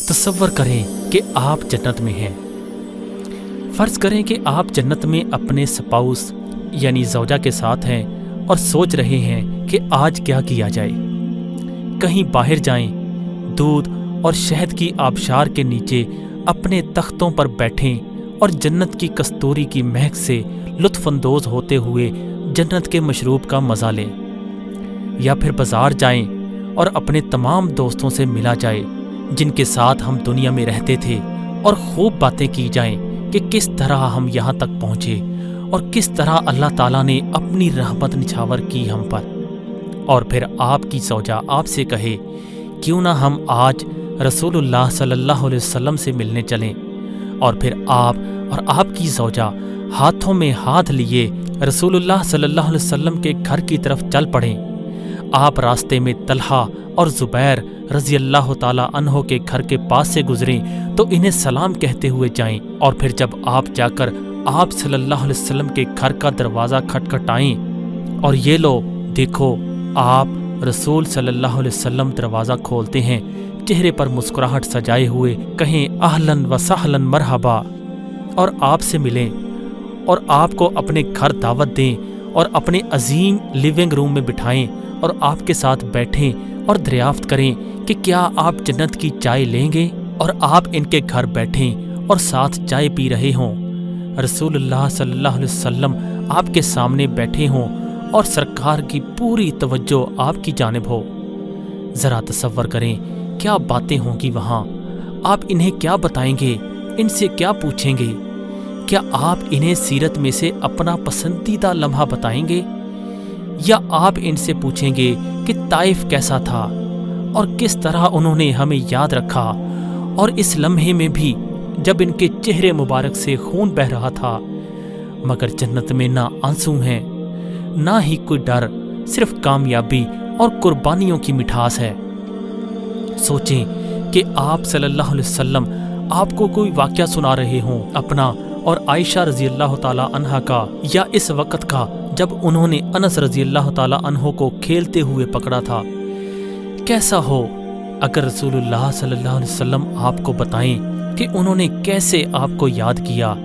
तसव्वुर करें कि आप जन्नत में हैं। फ़र्ज़ करें कि आप जन्नत में अपने स्पाउस यानी ज़ौजा के साथ हैं और सोच रहे हैं कि आज क्या किया जाए। कहीं बाहर जाएं, दूध और शहद की आबशार के नीचे अपने तख्तों पर बैठें और जन्नत की कस्तूरी की महक से लुत्फ़अंदोज़ होते हुए जन्नत के मशरूब का मज़ा लें। या फिर बाज़ार जाएं और अपने तमाम दोस्तों से मिला जाए जिनके साथ हम दुनिया में रहते थे, और खूब बातें की जाएं कि किस तरह हम यहाँ तक पहुँचे और किस तरह अल्लाह ताला ने अपनी रहमत निछावर की हम पर। और फिर आपकी ज़ौजा आपसे कहे, क्यों ना हम आज रसूलुल्लाह सल्लल्लाहु अलैहि वसल्लम से मिलने चलें। और फिर आप और आपकी ज़ौजा हाथों में हाथ लिए रसूलुल्लाह सल्लल्लाहु अलैहि वसल्लम के घर की तरफ चल पड़ें। आप रास्ते में तलहा और ज़ुबैर रज़ी अल्लाह ताला अन्हो के घर के पास से गुजरें तो इन्हें सलाम कहते हुए जाएं। और फिर जब आप जाकर आप सल्लल्लाहु अलैहि वसल्लम के घर का दरवाज़ा खटखटाएं और ये लो देखो आप रसूल सल्लल्लाहु अलैहि वसल्लम दरवाज़ा खोलते हैं, चेहरे पर मुस्कुराहट सजाए हुए कहें अहलन व सहलन मरहबा, और आपसे मिलें और आपको अपने घर दावत दें और अपने अजीम लिविंग रूम में बिठाएं और आपके साथ बैठें और दरियाफ्त करें कि क्या आप जन्नत की चाय लेंगे, और आप इनके घर बैठें और साथ चाय पी रहे हों, रसूलुल्लाह सल्लल्लाहु अलैहि वसल्लम आपके सामने बैठे हों और सरकार की पूरी तवज्जो आपकी जानिब हो। ज़रा तसव्वुर करें क्या बातें होंगी वहाँ। आप इन्हें क्या बताएंगे, इनसे क्या पूछेंगे? क्या आप इन्हें सीरत में से अपना पसंदीदा लम्हा बताएंगे, या आप इनसे पूछेंगे कि ताइफ कैसा था और किस तरह उन्होंने हमें याद रखा, और इस लम्हे में भी जब इनके चेहरे मुबारक से खून बह रहा था, मगर जन्नत में ना आंसू हैं ना ही कोई डर, सिर्फ कामयाबी और कुर्बानियों की मिठास है। सोचें कि आप सल्लल्लाहु अलैहि वसल्लम आपको कोई वाक़या सुना रहे हों अपना और आयशा रज़ी अल्लाह ताला अन्हा का, या इस वक़्त का जब उन्होंने अनस रज़ी अल्लाह ताला अन्हो को खेलते हुए पकड़ा था। कैसा हो अगर रसूलुल्लाह सल्लल्लाहु अलैहि वसल्लम आपको बताएं कि उन्होंने कैसे आपको याद किया,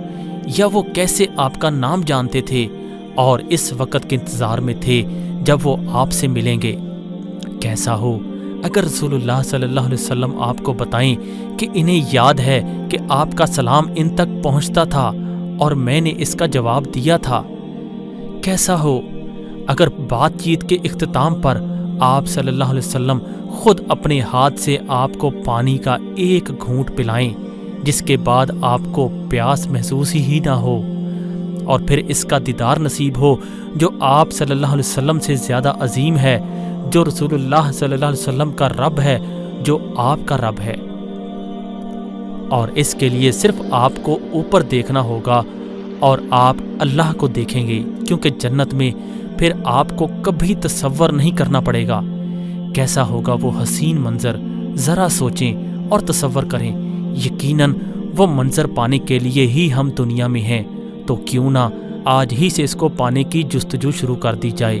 या वो कैसे आपका नाम जानते थे और इस वक़्त के इंतज़ार में थे जब वो आपसे मिलेंगे। कैसा हो अगर रसूलुल्लाह सल्लल्लाहु अलैहि वसल्लम आपको बताएं कि इन्हें याद है कि आपका सलाम इन तक पहुंचता था और मैंने इसका जवाब दिया था। कैसा हो अगर बातचीत के इख्तिताम पर आप सल्लल्लाहु अलैहि वसल्लम खुद अपने हाथ से आपको पानी का एक घूंट पिलाएं, जिसके बाद आपको प्यास महसूस ही ना हो, और फिर इसका दीदार नसीब हो जो आप सल्लल्लाहु अलैहि वसल्लम से ज़्यादा अजीम है, जो रसूलुल्लाह सल्लल्लाहु अलैहि वसल्लम का रब है, जो आपका रब है। और इसके लिए सिर्फ आपको ऊपर देखना होगा और आप अल्लाह को देखेंगे, क्योंकि जन्नत में फिर आपको कभी तसव्वुर नहीं करना पड़ेगा। कैसा होगा वो हसीन मंजर, ज़रा सोचें और तसव्वुर करें। यकीनन वो मंजर पाने के लिए ही हम दुनिया में हैं, तो क्यों ना आज ही से इसको पाने की जुस्तजू शुरू कर दी जाए।